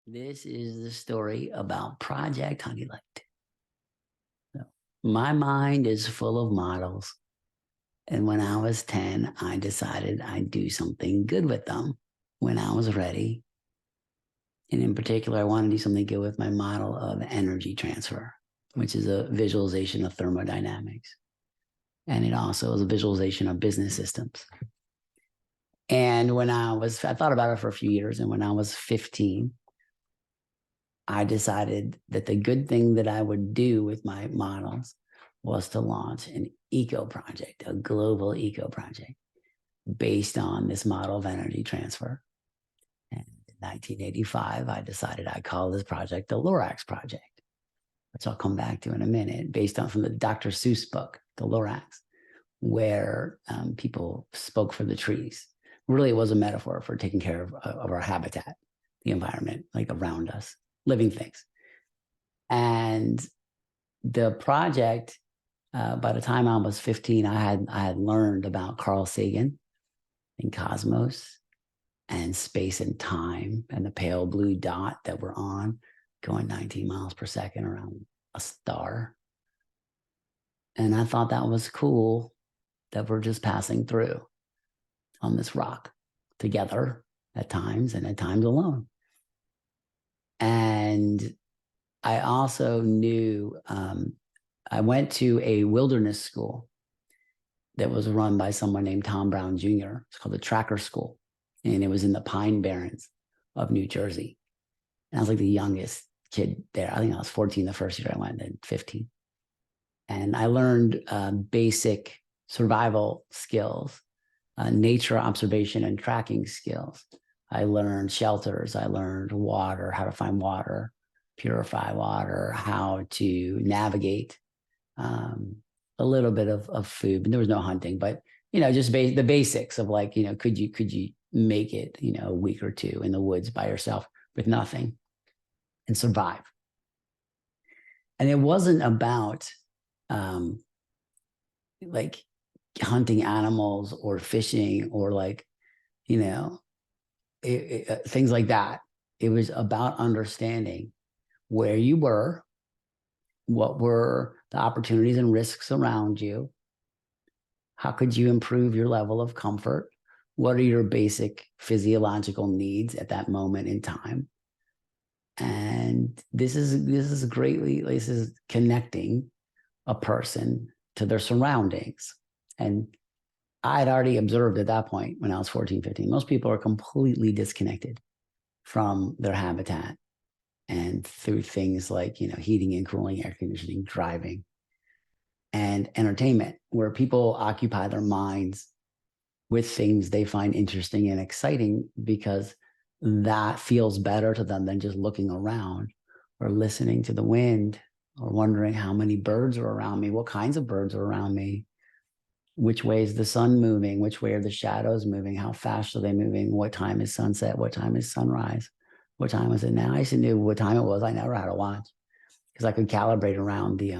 This is the story about Project Honeylight. So, my mind is full of models. And when I was 10, I decided I'd do something good with them when I was ready. And in particular, I wanted to do something good with my model of energy transfer, which is a visualization of thermodynamics. And it also is a visualization of business systems. And I thought about it for a few years. And when I was 15, I decided that the good thing that I would do with my models was to launch an eco project, a global eco project based on this model of energy transfer. And in 1985, I decided I'd call this project the Lorax Project, which I'll come back to in a minute, based on from the Dr. Seuss book, The Lorax, where people spoke for the trees. Really, it was a metaphor for taking care of our habitat, the environment, like around us, living things. And the project, by the time I was 15, I had learned about Carl Sagan and cosmos and space and time and the pale blue dot that we're on going 19 miles per second around a star. And I thought that was cool that we're just passing through on this rock together at times and at times alone. And I also knew I went to a wilderness school that was run by someone named Tom Brown Jr. It's called the Tracker School. And it was in the Pine Barrens of New Jersey. And I was like the youngest kid there. I think I was 14 the first year I went, and 15. And I learned basic survival skills, nature observation and tracking skills. I learned shelters. I learned water, how to find water, purify water, how to navigate, a little bit of food. But there was no hunting, but just the basics of like, could you make it, a week or two in the woods by yourself with nothing and survive. And it wasn't about like hunting animals or fishing or like, things like that. It was about understanding where you were, what were the opportunities and risks around you, how could you improve your level of comfort, what are your basic physiological needs at that moment in time. And this is connecting a person to their surroundings. And I had already observed at that point when I was 14, 15, most people are completely disconnected from their habitat and through things like, heating and cooling, air conditioning, driving, and entertainment, where people occupy their minds with things they find interesting and exciting because that feels better to them than just looking around or listening to the wind or wondering how many birds are around me, what kinds of birds are around me, which way is the sun moving, which way are the shadows moving, how fast are they moving, what time is sunset, what time is sunrise, what time is it now. I used to know what time it was. I never had a watch because I could calibrate around the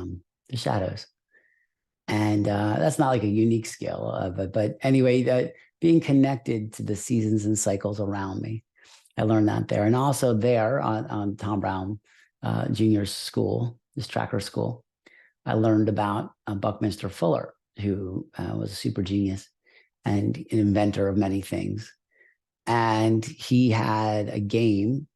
shadows. And that's not like a unique skill of it. But anyway, being connected to the seasons and cycles around me, I learned that there. And also there on Tom Brown Jr.'s school, this tracker school, I learned about Buckminster Fuller, who was a super genius and an inventor of many things. And he had a game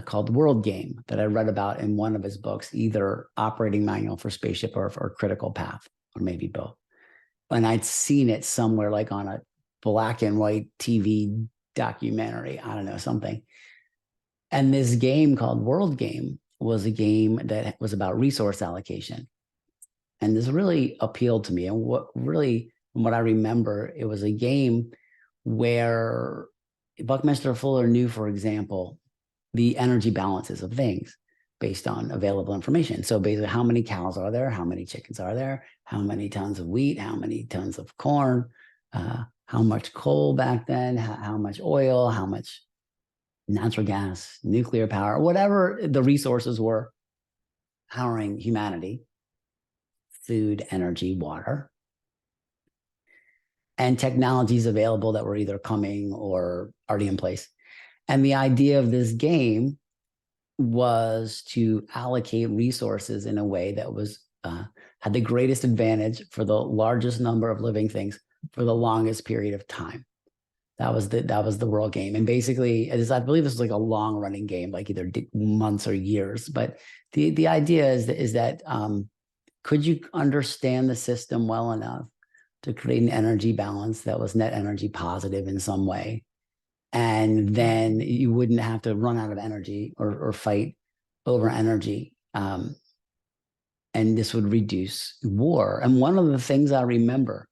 called World Game that I read about in one of his books, either Operating Manual for Spaceship or Critical Path, or maybe both. And I'd seen it somewhere like on a black and white TV documentary, I don't know, something. And this game called World Game was a game that was about resource allocation. And this really appealed to me. And from what I remember, it was a game where Buckminster Fuller knew, for example, the energy balances of things based on available information. So basically, how many cows are there? How many chickens are there? How many tons of wheat? How many tons of corn? How much coal back then? How much oil? How much natural gas, nuclear power, whatever the resources were powering humanity, food, energy, water, and technologies available that were either coming or already in place. And the idea of this game was to allocate resources in a way that was had the greatest advantage for the largest number of living things for the longest period of time. That was the world game. And basically, I believe this was like a long running game, like either months or years. But the idea is that could you understand the system well enough to create an energy balance that was net energy positive in some way? And then you wouldn't have to run out of energy or fight over energy. And this would reduce war. And one of the things I remember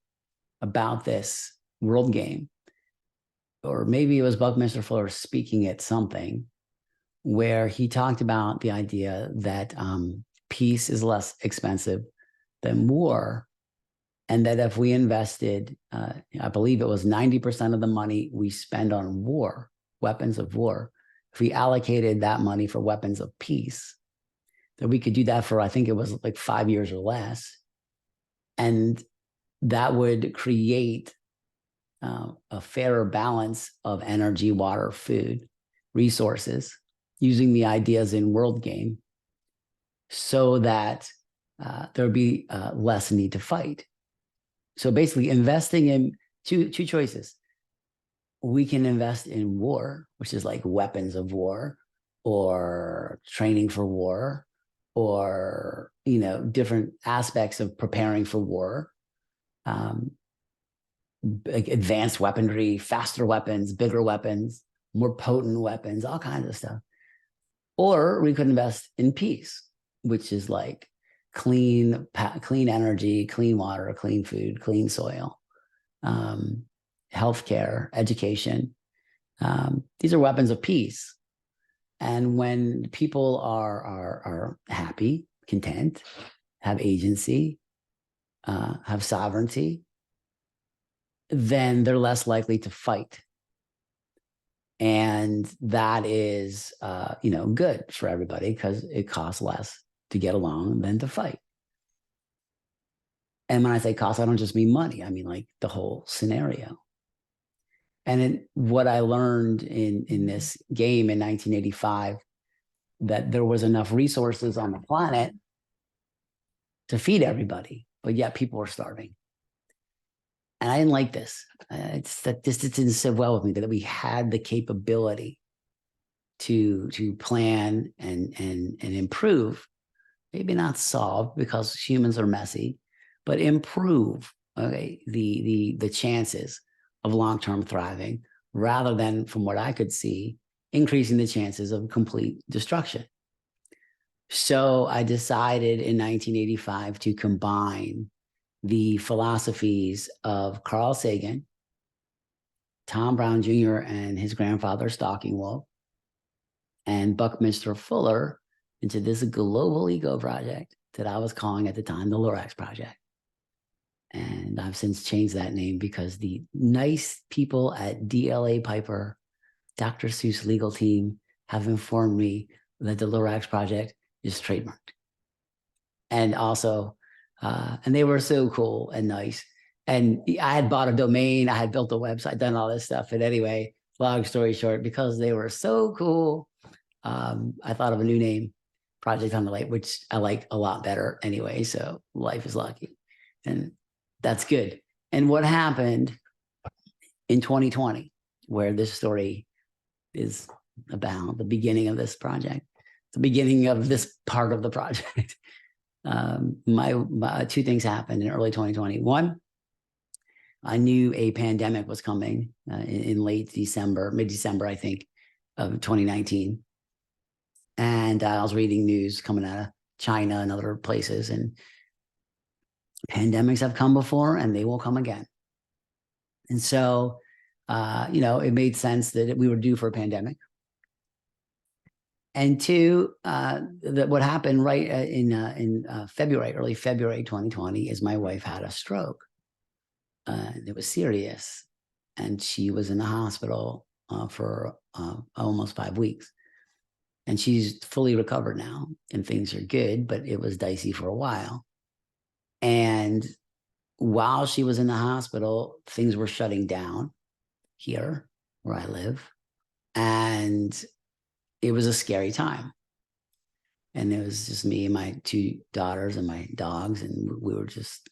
about this world game, or maybe it was Buckminster Fuller speaking at something, where he talked about the idea that peace is less expensive than war. And that if we invested, I believe it was 90% of the money we spend on war, weapons of war, if we allocated that money for weapons of peace, that we could do that for, I think it was like 5 years or less. And that would create a fairer balance of energy, water, food, resources, using the ideas in World Game, so that there would be less need to fight. So basically, investing in two choices. We can invest in war, which is like weapons of war, or training for war, or different aspects of preparing for war. Like advanced weaponry, faster weapons, bigger weapons, more potent weapons, all kinds of stuff. Or we could invest in peace, which is like clean energy, clean water, clean food, clean soil, healthcare, education. These are weapons of peace. And when people are happy, content, have agency, have sovereignty, then they're less likely to fight. And that is, good for everybody because it costs less to get along than to fight. And when I say cost, I don't just mean money. I mean like the whole scenario. And what I learned in this game in 1985, that there was enough resources on the planet to feed everybody, but yet people were starving. And I didn't like this. It's that this didn't sit well with me, that we had the capability to plan and improve, maybe not solve because humans are messy, but improve the chances of long-term thriving, rather than, from what I could see, increasing the chances of complete destruction. So I decided in 1985 to combine the philosophies of Carl Sagan, Tom Brown Jr. and his grandfather Stalking Wolf, and Buckminster Fuller into this global ego project that I was calling at the time the Lorax Project. And I've since changed that name because the nice people at DLA Piper, Dr. Seuss legal team, have informed me that the Lorax Project is trademarked. And also, and they were so cool and nice. And I had bought a domain, I had built a website, done all this stuff. And anyway, long story short, because they were so cool, I thought of a new name, Project Honeylight, which I like a lot better anyway. So life is lucky. And that's good. And what happened in 2020, where this story is about, the beginning of this project, the beginning of this part of the project, my two things happened in early 2020. One, I knew a pandemic was coming in late December, mid-December, I think, of 2019. And I was reading news coming out of China and other places, and pandemics have come before and they will come again. And so, it made sense that we were due for a pandemic. And two, that what happened right in February, early February 2020, is my wife had a stroke. It was serious, and she was in the hospital for almost 5 weeks. And she's fully recovered now, and things are good, but it was dicey for a while. And while she was in the hospital, things were shutting down here where I live. And it was a scary time. And it was just me and my two daughters and my dogs. And we were just,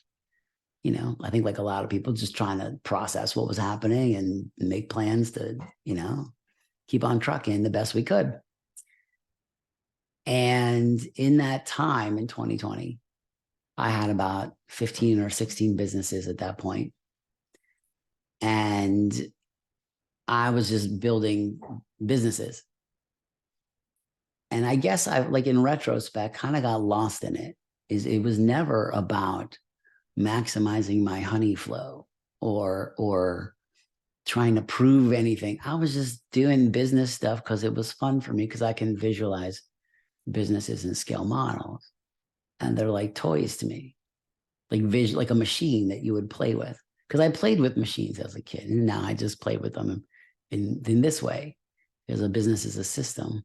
you know, I think like a lot of people just trying to process what was happening and make plans to, you know, keep on trucking the best we could. And in that time in 2020, I had about 15 or 16 businesses at that point. And I was just building businesses. And I guess I, like in retrospect, kind of got lost in it. It was never about maximizing my honey flow or trying to prove anything. I was just doing business stuff because it was fun for me, because I can visualize businesses and scale models. And they're like toys to me, like a machine that you would play with. Because I played with machines as a kid, and now I just play with them in this way. Because a business is a system.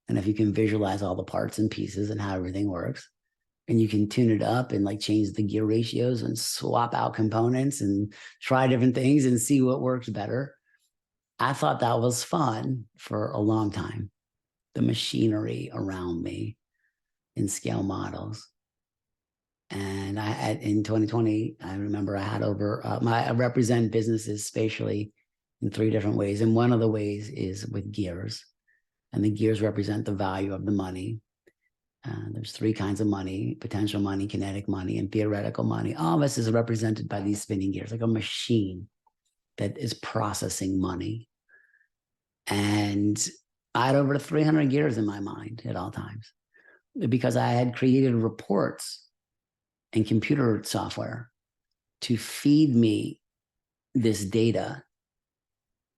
And if you can visualize all the parts and pieces and how everything works, and you can tune it up and like change the gear ratios and swap out components and try different things and see what works better. I thought that was fun for a long time. The machinery around me in scale models. And in 2020, I remember I had I represent businesses spatially in 3 different ways. And one of the ways is with gears. And the gears represent the value of the money. There's 3 kinds of money: potential money, kinetic money, and theoretical money. All of us is represented by these spinning gears, like a machine that is processing money. And I had over 300 gears in my mind at all times, because I had created reports and computer software to feed me this data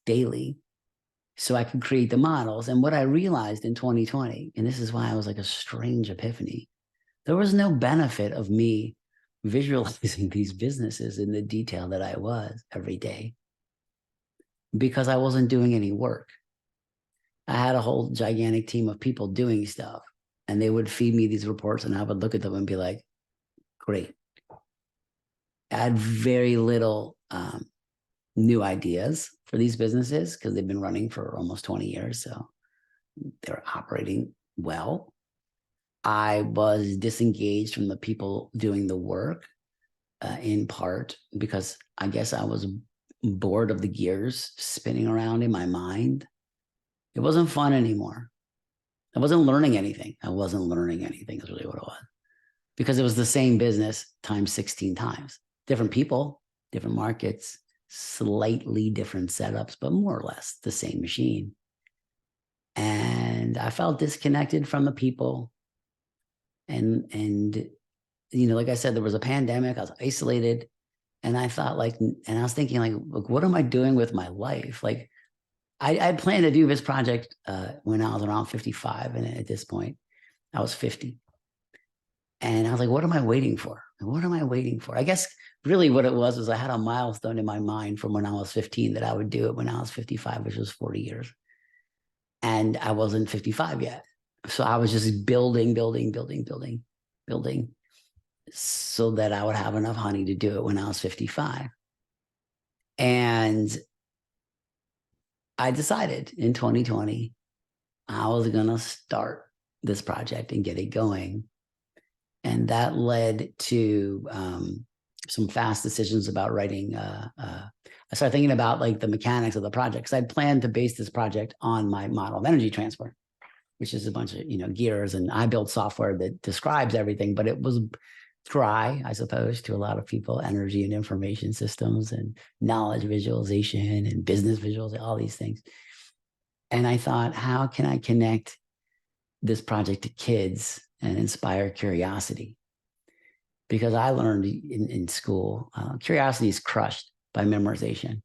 daily so I could create the models. And what I realized in 2020, and this is why I was like a strange epiphany, there was no benefit of me visualizing these businesses in the detail that I was every day, because I wasn't doing any work. I had a whole gigantic team of people doing stuff, and they would feed me these reports, and I would look at them and be like, great. I had very little new ideas for these businesses, because they've been running for almost 20 years. So they're operating well. I was disengaged from the people doing the work, in part because I guess I was bored of the gears spinning around in my mind. It wasn't fun anymore. I wasn't learning anything. Is really what it was, because it was the same business times 16 times. Different people, different markets, slightly different setups, but more or less the same machine. And I felt disconnected from the people. And you know, like I said, there was a pandemic. I was isolated, and I thought and I was thinking look, what am I doing with my life? Like, I planned to do this project when I was around 55, and at this point, I was 50. And I was like, what am I waiting for? What am I waiting for? I guess really what it was I had a milestone in my mind from when I was 15 that I would do it when I was 55, which was 40 years. And I wasn't 55 yet. So I was just building so that I would have enough honey to do it when I was 55. And I decided in 2020, I was going to start this project and get it going. And that led to some fast decisions about writing. I started thinking about like the mechanics of the project, because I'd planned to base this project on my model of energy transfer, which is a bunch of, you know, gears. And I built software that describes everything, but it was dry, I suppose, to a lot of people: energy and information systems and knowledge visualization and business visuals, all these things. And I thought, how can I connect this project to kids and inspire curiosity? Because I learned in school, curiosity is crushed by memorization.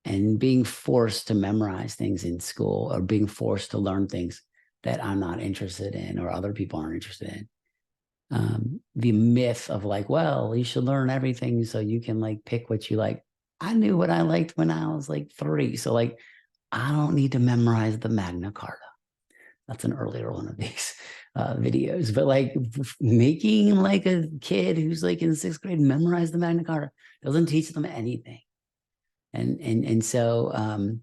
And being forced to memorize things in school, or being forced to learn things that I'm not interested in or other people aren't interested in. The myth of like, well, you should learn everything so you can like pick what you like. I knew what I liked when I was like 3. So like, I don't need to memorize the Magna Carta. That's an earlier one of these videos. But like making like a kid who's like in 6th grade memorize the Magna Carta doesn't teach them anything. And so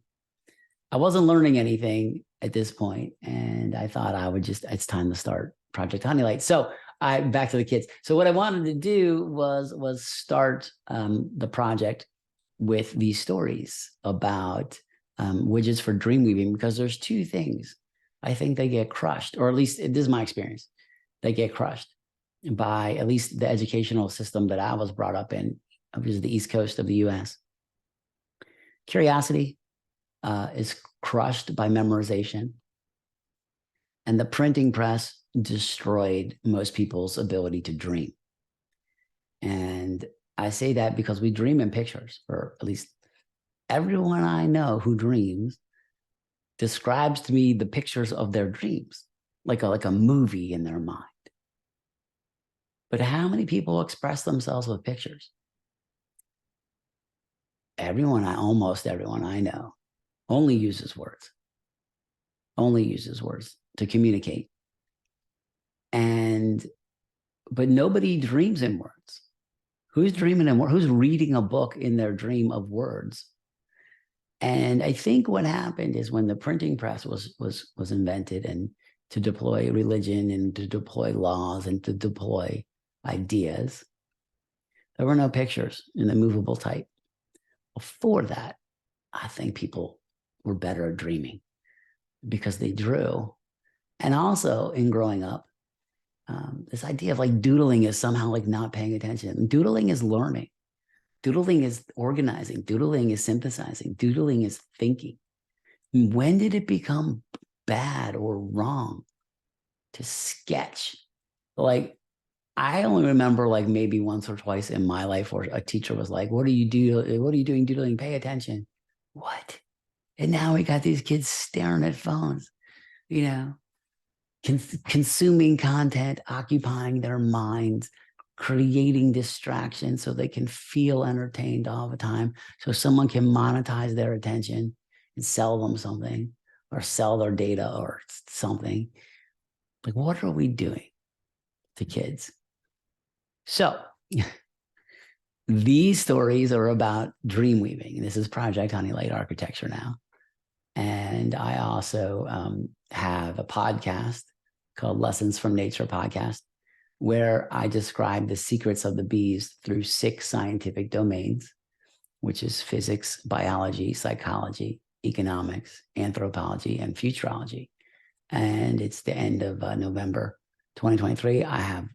I wasn't learning anything at this point, and I thought it's time to start Project Honeylight. So back to the kids. So what I wanted to do was start the project with these stories about widgets for dream weaving, because there's two things I think they get crushed, or at least this is my experience. They get crushed by at least the educational system that I was brought up in, which is the East Coast of the US. Curiosity is crushed by memorization. And the printing press destroyed most people's ability to dream. And I say that because we dream in pictures, or at least everyone I know who dreams describes to me the pictures of their dreams, like a movie in their mind. But how many people express themselves with pictures? Almost everyone I know only uses words to communicate. But nobody dreams in words. Who's dreaming in words? Who's reading a book in their dream of words? And I think what happened is when the printing press was invented, and to deploy religion and to deploy laws and to deploy ideas, there were no pictures in the movable type. Before that, I think people were better at dreaming because they drew. And also in growing up, this idea of like doodling is somehow like not paying attention. Doodling is learning. Doodling is organizing. Doodling is synthesizing. Doodling is thinking. When did it become bad or wrong to sketch? Like, I only remember like maybe once or twice in my life where a teacher was like, what are you doing doodling? Pay attention. What? And now we got these kids staring at phones, consuming content, occupying their minds, creating distractions so they can feel entertained all the time, so someone can monetize their attention and sell them something, or sell their data or something. Like, what are we doing to kids? So these stories are about dream weaving. This is Project Honeylight Architecture now. And I also have a podcast called Lessons from Nature Podcast, where I describe the secrets of the bees through 6 scientific domains, which is physics, biology, psychology, economics, anthropology, and futurology. And it's the end of November 2023. I have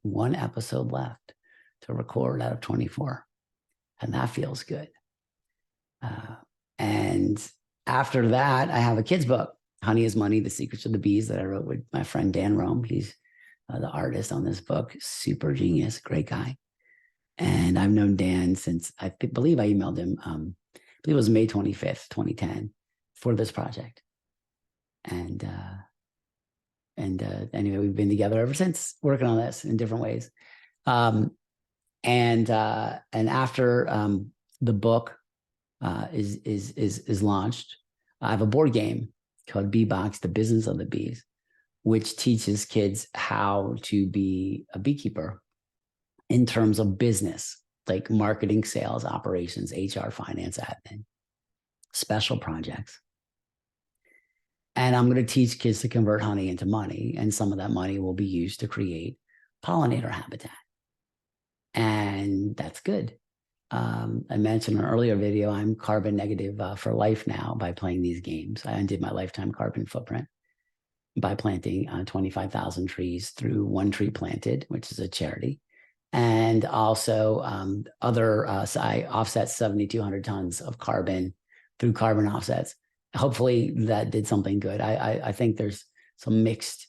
1 episode left to record out of 24. And that feels good. And after that, I have a kid's book, Honey is Money, The Secrets of the Bees, that I wrote with my friend Dan Rome. He's the artist on this book. Super genius, great guy. And I've known Dan since, I believe I emailed him, I believe it was May 25th, 2010, for this project. And anyway, we've been together ever since, working on this in different ways. And after the book is launched, I have a board game called Bee Box, The Business of the Bees, which teaches kids how to be a beekeeper in terms of business, like marketing, sales, operations, HR, finance, admin, special projects. And I'm going to teach kids to convert honey into money. And some of that money will be used to create pollinator habitat. And that's good. I mentioned in an earlier video, I'm carbon negative for life now by playing these games. I undid my lifetime carbon footprint by planting 25,000 trees through One Tree Planted, which is a charity. And also I offset 7,200 tons of carbon through carbon offsets. Hopefully that did something good. I think there's some mixed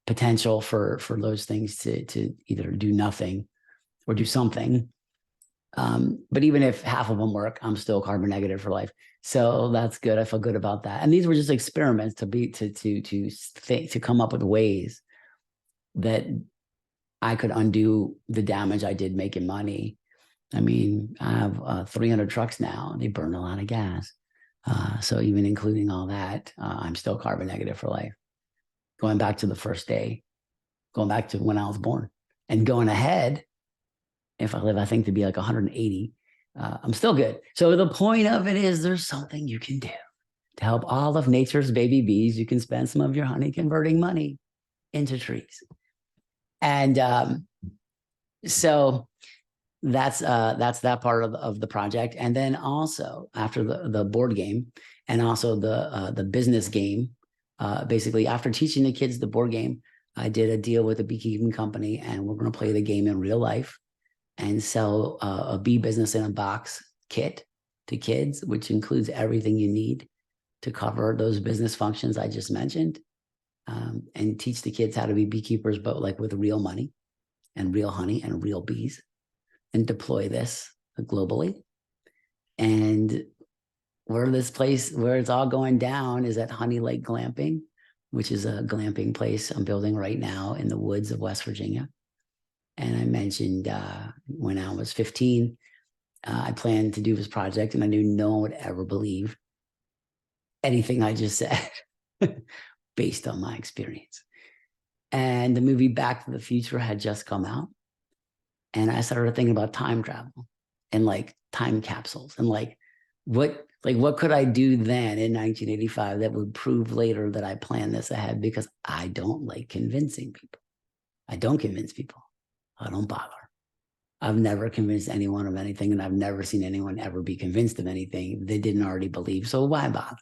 potential for those things to either do nothing or do something. But even if half of them work, I'm still carbon negative for life. So that's good. I feel good about that. And these were just experiments to come up with ways that I could undo the damage I did making money. I mean, I have 300 trucks now. They burn a lot of gas. So even including all that, I'm still carbon negative for life. Going back to the first day, going back to when I was born, and going ahead, if I live, I think, to be like 180, I'm still good. So the point of it is there's something you can do. to help all of nature's baby bees. You can spend some of your honey converting money into trees. And so that's that part of the project. And then also after the board game and also the business game, basically after teaching the kids the board game, I did a deal with a beekeeping company, and we're going to play the game in real life and sell a bee business in a box kit to kids, which includes everything you need to cover those business functions I just mentioned, and teach the kids how to be beekeepers, but like with real money and real honey and real bees, and deploy this globally. And where this place, where it's all going down, is at Honeylight Glamping, which is a glamping place I'm building right now in the woods of West Virginia. And I mentioned when I was 15, I planned to do this project, and I knew no one would ever believe anything I just said based on my experience. And the movie Back to the Future had just come out. And I started thinking about time travel and like time capsules and what could I do then in 1985 that would prove later that I planned this ahead, because I don't like convincing people. I don't convince people. I don't bother. I've never convinced anyone of anything, and I've never seen anyone ever be convinced of anything they didn't already believe. So why bother?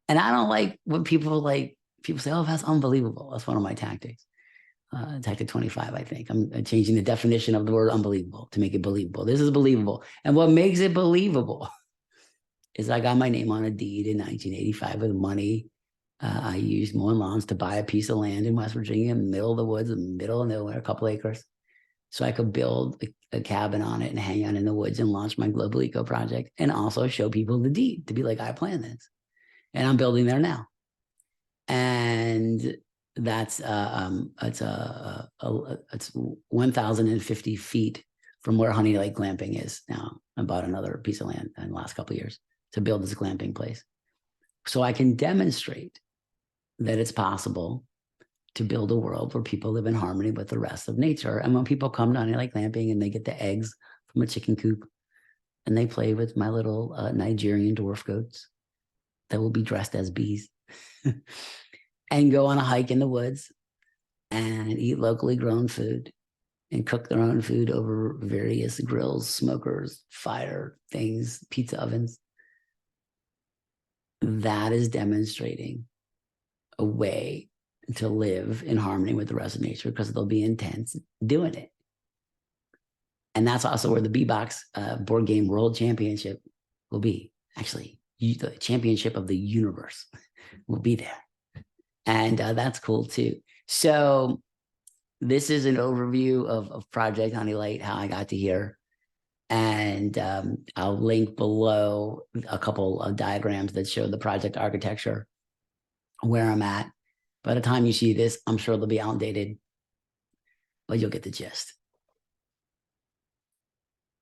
And I don't like when people say, oh, that's unbelievable. That's one of my tactics. Tactic 25, I think. I'm changing the definition of the word unbelievable to make it believable. This is believable. And what makes it believable is I got my name on a deed in 1985 with money. I used mowing lawns to buy a piece of land in West Virginia, in the middle of the woods, in the middle of nowhere, a couple acres. So I could build a cabin on it and hang out in the woods and launch my Global Eco Project, and also show people the deed to be like, I planned this. And I'm building there now. And that's it's 1,050 feet from where Honeylight Glamping is now. I bought another piece of land in the last couple of years to build this glamping place, so I can demonstrate that it's possible to build a world where people live in harmony with the rest of nature. And when people come to Honeylight Glamping and they get the eggs from a chicken coop, and they play with my little Nigerian dwarf goats that will be dressed as bees, and go on a hike in the woods and eat locally grown food and cook their own food over various grills, smokers, fire things, pizza ovens. That is demonstrating a way to live in harmony with the rest of nature, because they'll be intense doing it. And that's also where the Bee-Box board game world championship will be. Actually, the championship of the universe will be there. And that's cool too. So this is an overview of Project Honeylight, how I got to here. And I'll link below a couple of diagrams that show the project architecture, where I'm at. By the time you see this, I'm sure they'll be outdated, but you'll get the gist.